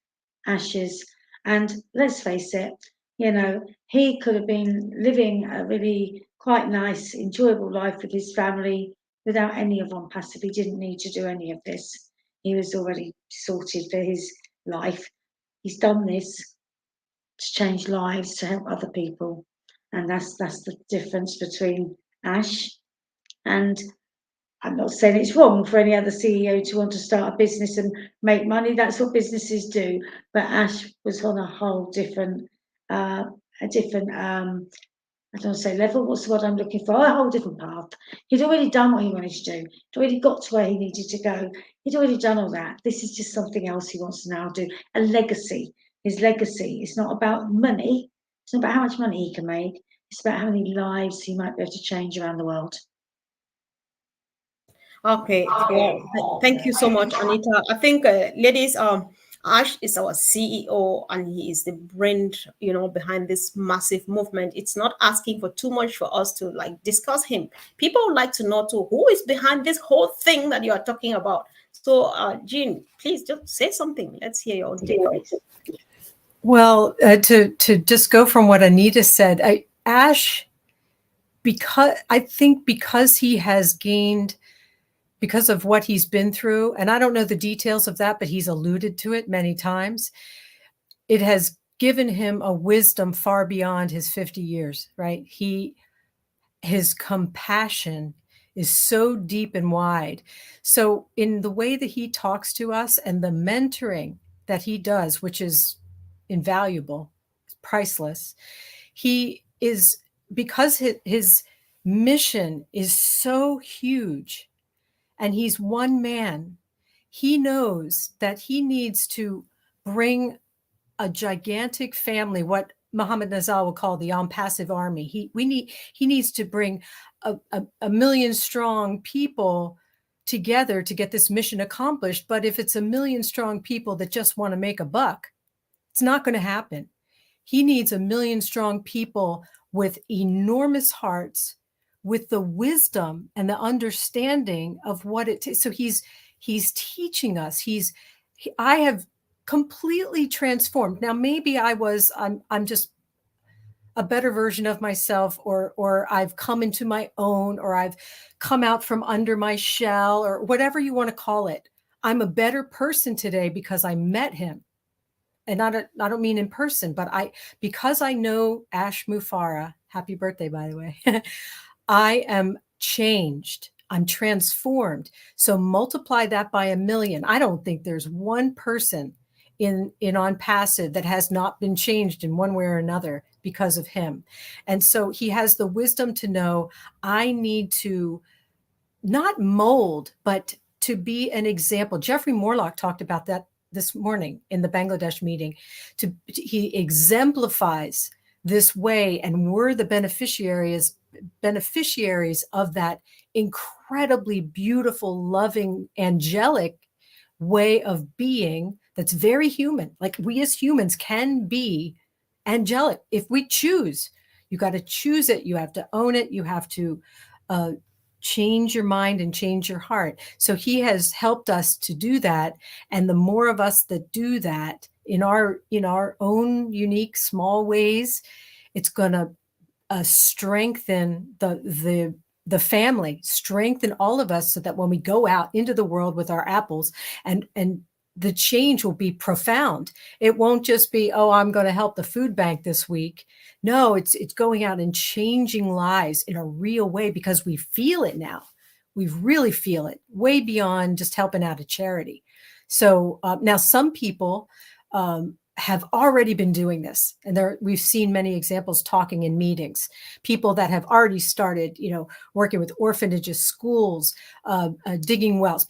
Ash is. And let's face it, you know, he could have been living a really quite nice, enjoyable life with his family without any of ONPASSIVE. He didn't need to do any of this. He was already sorted for his life. He's done this to change lives, to help other people. And that's the difference between Ash and, I'm not saying it's wrong for any other CEO to want to start a business and make money. That's what businesses do. But Ash was on a whole different, I don't want to say level, what's the word I'm looking for? A whole different path. He'd already done what he wanted to do. He'd already got to where he needed to go. He'd already done all that. This is just something else he wants to now do. A legacy. His legacy. It's not about money. It's not about how much money he can make. It's about how many lives he might be able to change around the world. Okay, well, thank you so much, Anita. I think, ladies, Ash is our CEO, and he is the brain, you know, behind this massive movement. It's not asking for too much for us to like discuss him. People would like to know too who is behind this whole thing that you are talking about. So, Jean, please just say something. Let's hear your own take on it. Well, to just go from what Anita said, Ash, because he has gained, because of what he's been through, and I don't know the details of that, but he's alluded to it many times, it has given him a wisdom far beyond his 50 years, right? His compassion is so deep and wide. So in the way that he talks to us and the mentoring that he does, which is invaluable, priceless, he is, because his mission is so huge and he's one man, he knows that he needs to bring a gigantic family, what Muhammad Nazal will call the ONPASSIVE army. He needs to bring a million strong people together to get this mission accomplished. But if it's a million strong people that just want to make a buck, it's not going to happen. He needs a million strong people with enormous hearts, with the wisdom and the understanding of what it takes. So he's teaching us. I have completely transformed. Now, maybe I'm just a better version of myself, or I've come into my own, or I've come out from under my shell, or whatever you want to call it. I'm a better person today because I met him. And I don't mean in person, but because I know Ash Mufara, happy birthday, by the way, I am changed. I'm transformed. So multiply that by 1,000,000. I don't think there's one person in ONPASSIVE that has not been changed in one way or another because of him. And so he has the wisdom to know I need to not mold, but to be an example. Jeffrey Morlock talked about that this morning in the Bangladesh meeting. He exemplifies this way, and we're the beneficiaries of that incredibly beautiful, loving, angelic way of being that's very human. Like, we as humans can be angelic if we choose. You got to choose it. You have to own it. You have to change your mind and change your heart. So he has helped us to do that. And the more of us that do that in our own unique small ways, it's going to strengthen the family, strengthen all of us, so that when we go out into the world with our apples, and the change will be profound. It won't just be, oh, I'm going to help the food bank this week. No, it's going out and changing lives in a real way, because we feel it now. We really feel it, way beyond just helping out a charity. So now some people have already been doing this, and we've seen many examples talking in meetings. People that have already started, working with orphanages, schools, digging wells.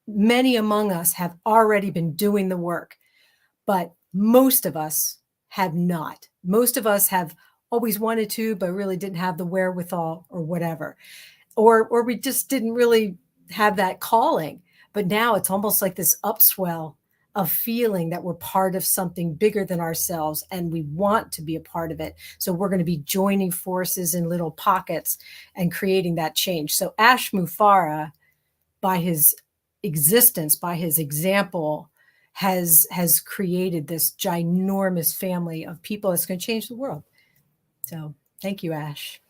Many among us have already been doing the work, but most of us have not. Most of us have always wanted to, but really didn't have the wherewithal or whatever, or we just didn't really have that calling. But now it's almost like this upswell of feeling that we're part of something bigger than ourselves, and we want to be a part of it. So we're going to be joining forces in little pockets and creating that change. So Ash Mufara, by his existence, by his example, has created this ginormous family of people that's going to change the world. So thank you, Ash.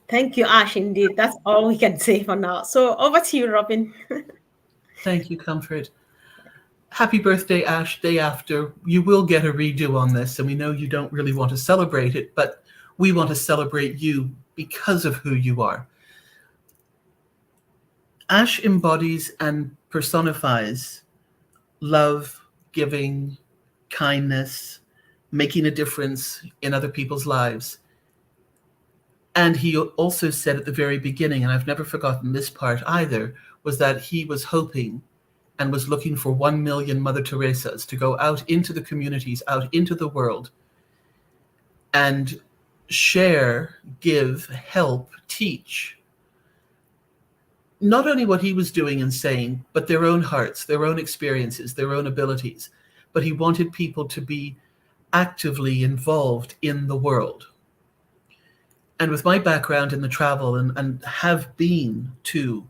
Thank you, Ash. Indeed, that's all we can say for now. So over to you, Robin. Thank you, Comfort. Happy birthday, Ash. Day after. You will get a redo on this, and we know you don't really want to celebrate it, but we want to celebrate you because of who you are. Ash embodies and personifies love, giving, kindness, making a difference in other people's lives. And he also said at the very beginning, and I've never forgotten this part either, was that he was hoping and was looking for 1 million Mother Teresas to go out into the communities, out into the world, and share, give, help, teach, not only what he was doing and saying, but their own hearts, their own experiences, their own abilities. But he wanted people to be actively involved in the world. And with my background in the travel and have been to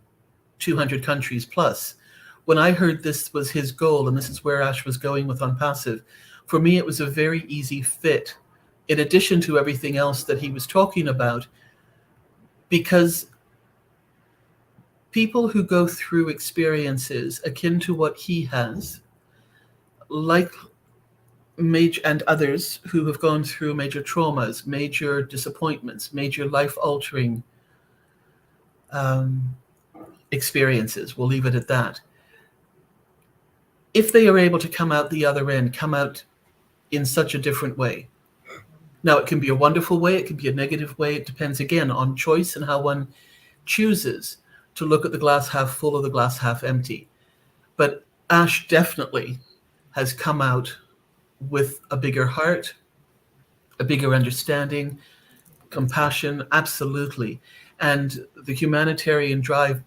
200 countries plus, when I heard this was his goal, and this is where Ash was going with ONPASSIVE, for me it was a very easy fit, in addition to everything else that he was talking about, because people who go through experiences akin to what he has, like and others who have gone through major traumas, major disappointments, major life-altering experiences, we'll leave it at that. If they are able to come out the other end, come out in such a different way. Now, it can be a wonderful way, it can be a negative way. It depends, again, on choice and how one chooses to look at the glass half full or the glass half empty. But Ash definitely has come out with a bigger heart, a bigger understanding, compassion, absolutely. And the humanitarian drive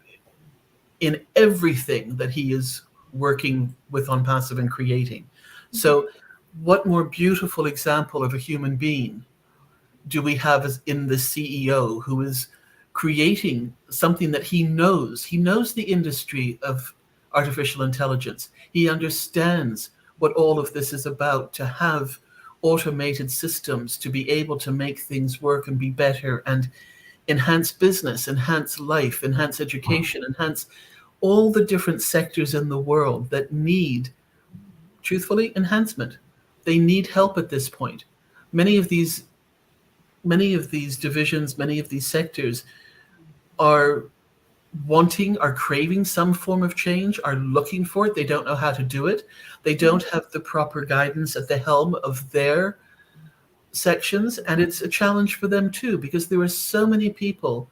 in everything that he is working with ONPASSIVE and creating. So what more beautiful example of a human being do we have as in the CEO who is creating something that he knows? He knows the industry of artificial intelligence. He understands what all of this is about, to have automated systems to be able to make things work and be better and enhance business, enhance life, enhance education, enhance all the different sectors in the world that need, truthfully, enhancement. They need help at this point. Many of these divisions, many of these sectors are are craving some form of change, are looking for it. They don't know how to do it. They don't have the proper guidance at the helm of their sections. And it's a challenge for them too, because there are so many people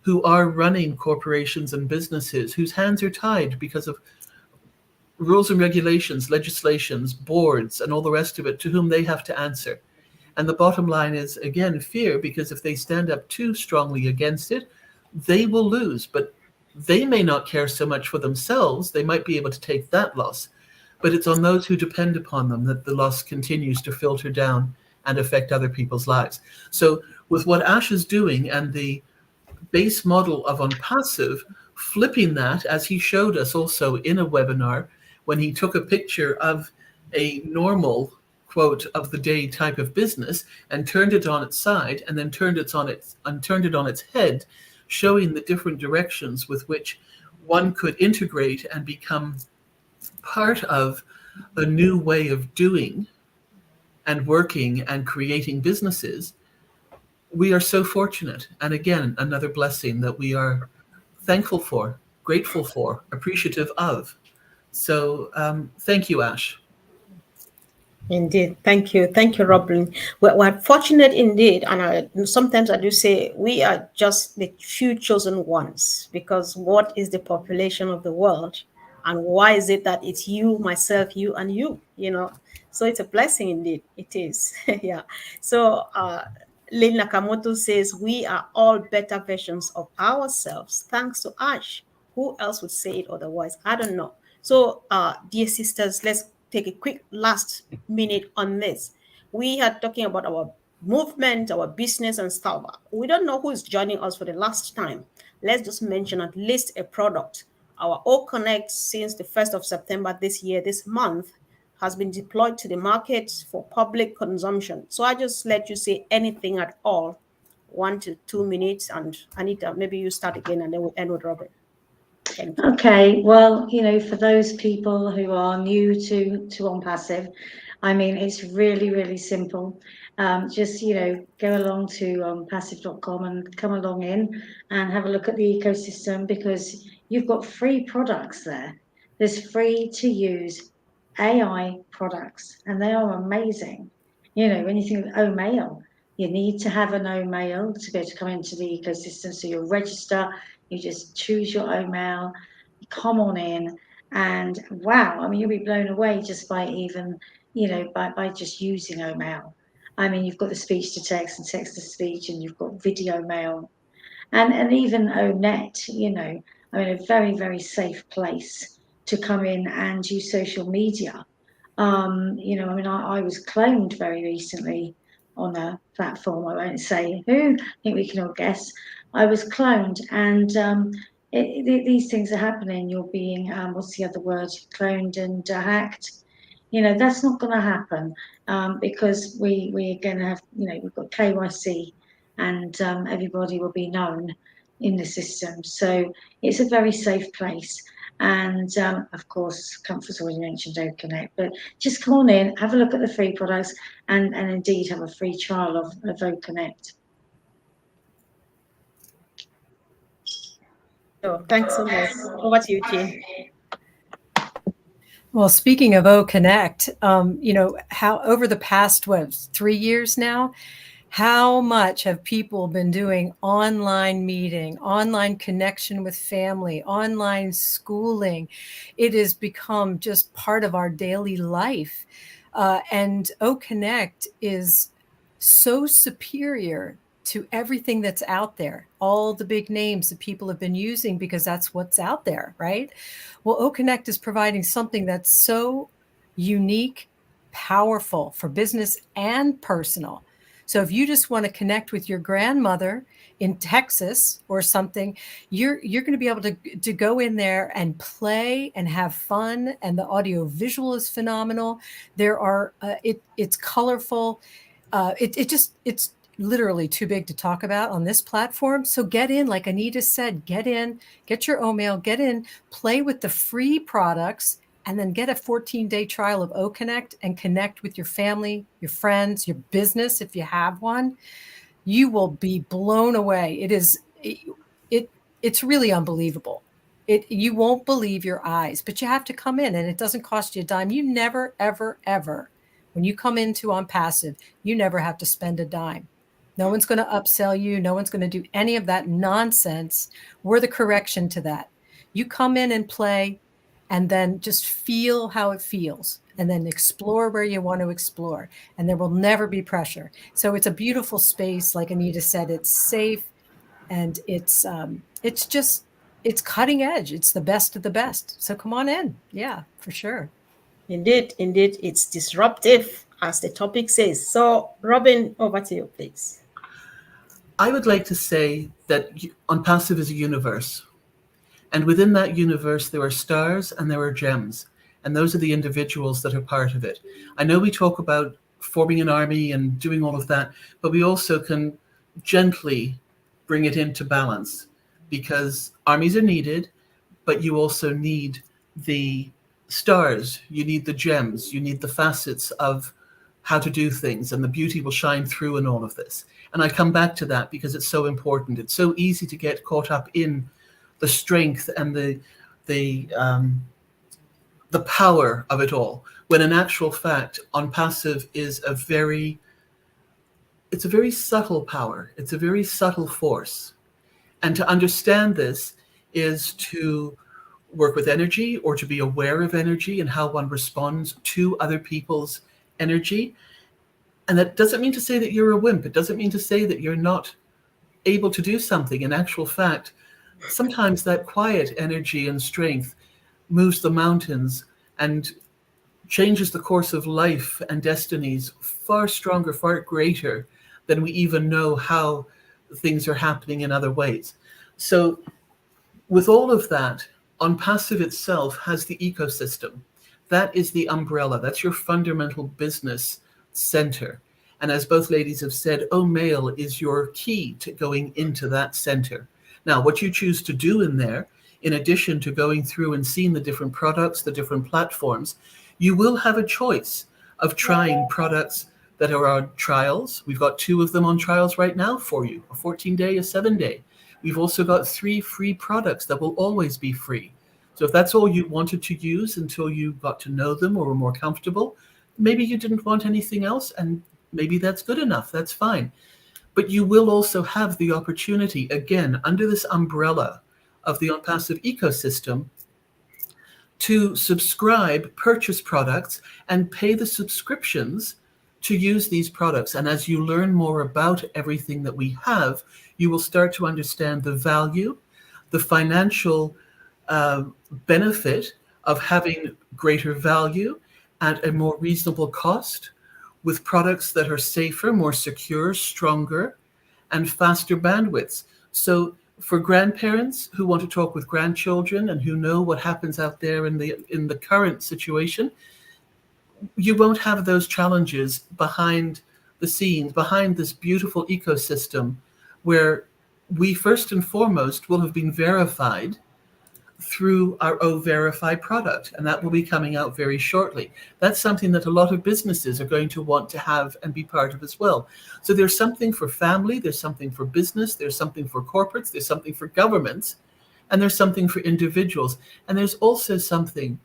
who are running corporations and businesses whose hands are tied because of rules and regulations, legislations, boards, and all the rest of it, to whom they have to answer. And the bottom line is, again, fear, because if they stand up too strongly against it, they will lose. But they may not care so much for themselves. They might be able to take that loss. But it's on those who depend upon them that the loss continues to filter down and affect other people's lives. So with what Ash is doing and the base model of ONPASSIVE, flipping that, as he showed us also in a webinar, when he took a picture of a normal quote of the day type of business and turned it on its side and then turned it on its head, showing the different directions with which one could integrate and become part of a new way of doing and working and creating businesses. We are so fortunate. And again, another blessing that we are thankful for, grateful for, appreciative of. So thank you, Ash. Indeed. Thank you. Thank you, Robin. We're fortunate indeed. And sometimes I do say we are just the few chosen ones, because what is the population of the world? And why is it that it's you, myself, you, and you? So it's a blessing indeed. It is. Yeah. So Lynn Nakamoto says, we are all better versions of ourselves, thanks to Ash. Who else would say it otherwise? I don't know. So, dear sisters, let's take a quick last minute on this. We are talking about our movement, our business, and stuff. We don't know who is joining us for the last time. Let's just mention at least a product. Our O Connect, since the 1st of September this month, has been deployed to the market for public consumption. So I just let you say anything at all, 1 to 2 minutes, and Anita, maybe you start again, and then we'll end with Robert. Okay, well, for those people who are new to ONPASSIVE, I mean, it's really, really simple. Just, go along to onpassive.com and come along in and have a look at the ecosystem, because you've got free products there. There's free to use AI products, and they are amazing. When you think of OMail, you need to have an OMail to be able to come into the ecosystem. So you'll register, you just choose your OMail, come on in, and wow, I mean, you'll be blown away just by even, by just using OMail. I mean, you've got the speech to text and text to speech, and you've got video mail, and even ONet, I mean, a very, very safe place to come in and use social media. I mean, I was cloned very recently on a platform. I won't say who. I think we can all guess. I was cloned, and these things are happening. You're being, what's the other word? Cloned and hacked. That's not going to happen, because we're going to have, we've got KYC, and everybody will be known in the system. So it's a very safe place. And of course, Comfort's already mentioned O Connect, but just come on in, have a look at the free products, and indeed have a free trial of O Connect. Oh, thanks so much. Over to you, Jean. Well, speaking of O Connect, how over the past 3 years now, how much have people been doing online meeting, online connection with family, online schooling? It has become just part of our daily life. And O Connect is so superior to everything that's out there, all the big names that people have been using, because that's what's out there, right? Well, O Connect is providing something that's so unique, powerful for business and personal. So if you just want to connect with your grandmother in Texas or something, you're going to be able to go in there and play and have fun. And the audio visual is phenomenal. There are it's colorful. It's literally too big to talk about on this platform. So get in, like Anita said, get in, get your OMail, get in, play with the free products, and then get a 14-day trial of OConnect and connect with your family, your friends, your business if you have one. You will be blown away. It's really unbelievable. You won't believe your eyes, but you have to come in, and it doesn't cost you a dime. You never, ever, ever, when you come into OnPassive, you never have to spend a dime. No one's going to upsell you. No one's going to do any of that nonsense. We're the correction to that. You come in and play, and then just feel how it feels, and then explore where you want to explore. And there will never be pressure. So it's a beautiful space. Like Anita said, it's safe, and it's cutting edge. It's the best of the best. So come on in. Yeah, for sure. Indeed, it's disruptive, as the topic says. So, Robin, over to you, please. I would like to say that OnPassive is a universe. And within that universe, there are stars and there are gems. And those are the individuals that are part of it. I know we talk about forming an army and doing all of that, but we also can gently bring it into balance, because armies are needed, but you also need the stars, you need the gems, you need the facets of how to do things, and the beauty will shine through in all of this. And I come back to that because it's so important. It's so easy to get caught up in the strength and the power of it all, when in actual fact, OnPassive is it's a very subtle power. It's a very subtle force. And to understand this is to work with energy, or to be aware of energy and how one responds to other people's energy. And that doesn't mean to say that you're a wimp. It doesn't mean to say that you're not able to do something. In actual fact, sometimes that quiet energy and strength moves the mountains and changes the course of life and destinies far stronger, far greater than we even know how things are happening in other ways. So with all of that, OnPassive itself has the ecosystem. That is the umbrella. That's your fundamental business center. And as both ladies have said, OMail is your key to going into that center. Now, what you choose to do in there, in addition to going through and seeing the different products, the different platforms, you will have a choice of trying products that are on trials. We've got 2 of them on trials right now for you, a 14-day, a 7-day. We've also got 3 free products that will always be free. So if that's all you wanted to use until you got to know them or were more comfortable, maybe you didn't want anything else, and maybe that's good enough. That's fine. But you will also have the opportunity, again, under this umbrella of the OnPassive ecosystem, to subscribe, purchase products, and pay the subscriptions to use these products. And as you learn more about everything that we have, you will start to understand the value, the financial benefit of having greater value at a more reasonable cost, with products that are safer, more secure, stronger, and faster bandwidths. So for grandparents who want to talk with grandchildren and who know what happens out there in the current situation, you won't have those challenges behind the scenes, behind this beautiful ecosystem, where we first and foremost will have been verified through our O-Verify product, and that will be coming out very shortly. That's something that a lot of businesses are going to want to have and be part of as well. So there's something for family, there's something for business, there's something for corporates, there's something for governments, and there's something for individuals. And there's also something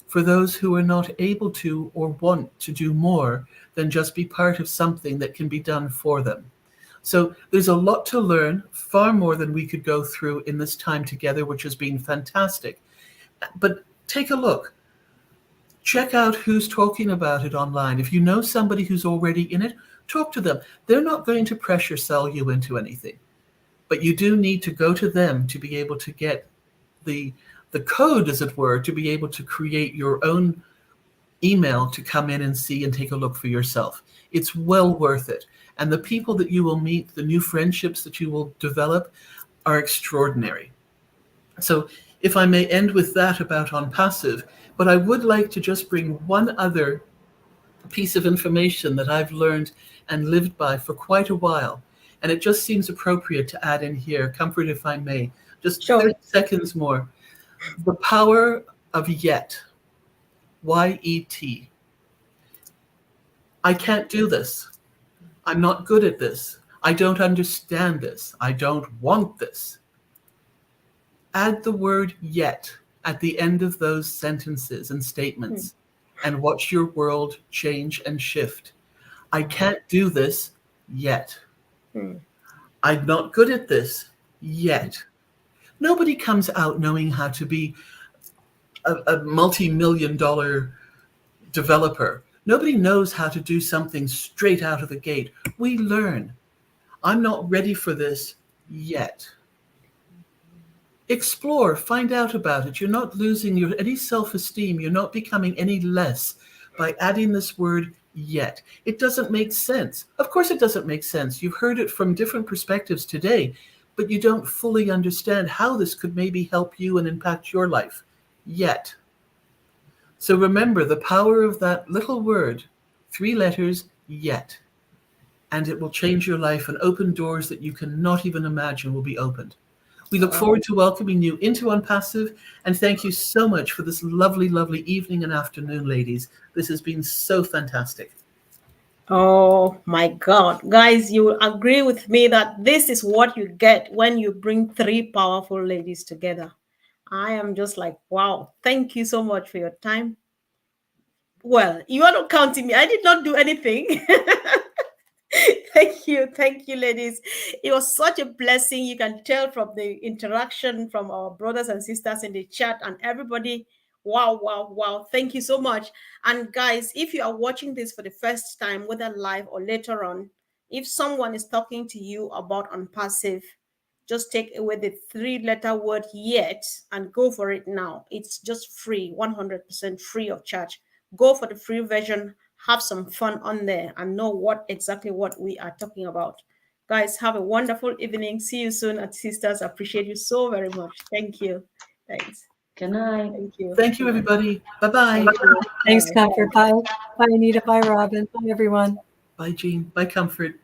for those who are not able to or want to do more than just be part of something that can be done for them. So there's a lot to learn, far more than we could go through in this time together, which has been fantastic. But take a look. Check out who's talking about it online. If you know somebody who's already in it, talk to them. They're not going to pressure sell you into anything. But you do need to go to them to be able to get the code, as it were, to be able to create your own email to come in and see and take a look for yourself. It's well worth it. And the people that you will meet, the new friendships that you will develop are extraordinary. So if I may end with that about ONPASSIVE, but I would like to just bring one other piece of information that I've learned and lived by for quite a while. And it just seems appropriate to add in here. Comfort, if I may, just Sure. 30 seconds more. The power of yet, Y-E-T. I can't do this. I'm not good at this. I don't understand this. I don't want this. Add the word yet at the end of those sentences and statements and watch your world change and shift. I can't do this yet. I'm not good at this yet. Nobody comes out knowing how to be a multi-million-dollar developer. Nobody knows how to do something straight out of the gate. We learn. I'm not ready for this yet. Explore, find out about it. You're not losing any self-esteem. You're not becoming any less by adding this word yet. It doesn't make sense. Of course it doesn't make sense. You've heard it from different perspectives today, but you don't fully understand how this could maybe help you and impact your life yet. So remember the power of that little word, 3 letters, yet. And it will change your life and open doors that you cannot even imagine will be opened. We look forward to welcoming you into ONPASSIVE, and thank you so much for this lovely, lovely evening and afternoon, ladies. This has been so fantastic. Oh my God. Guys, you will agree with me that this is what you get when you bring 3 powerful ladies together. I am just like, wow. Thank you so much for your time. Well, you are not counting me. I did not do anything. Thank you, ladies. It was such a blessing. You can tell from the interaction from our brothers and sisters in the chat and everybody. Wow, wow, wow. Thank you so much. And guys, if you are watching this for the first time, whether live or later on, if someone is talking to you about ONPASSIVE, just take away the 3-letter word yet and go for it now. It's just free, 100% free of charge. Go for the free version, have some fun on there, and know exactly what we are talking about. Guys, have a wonderful evening. See you soon at Sisters. Appreciate you so very much. Thank you. Thanks. Good night. Thank you. Thank you, everybody. Bye-bye. Thank you. Thanks, Bye. Comfort. Bye. Bye, Anita. Bye, Robin. Bye, everyone. Bye, Jean. Bye, Comfort.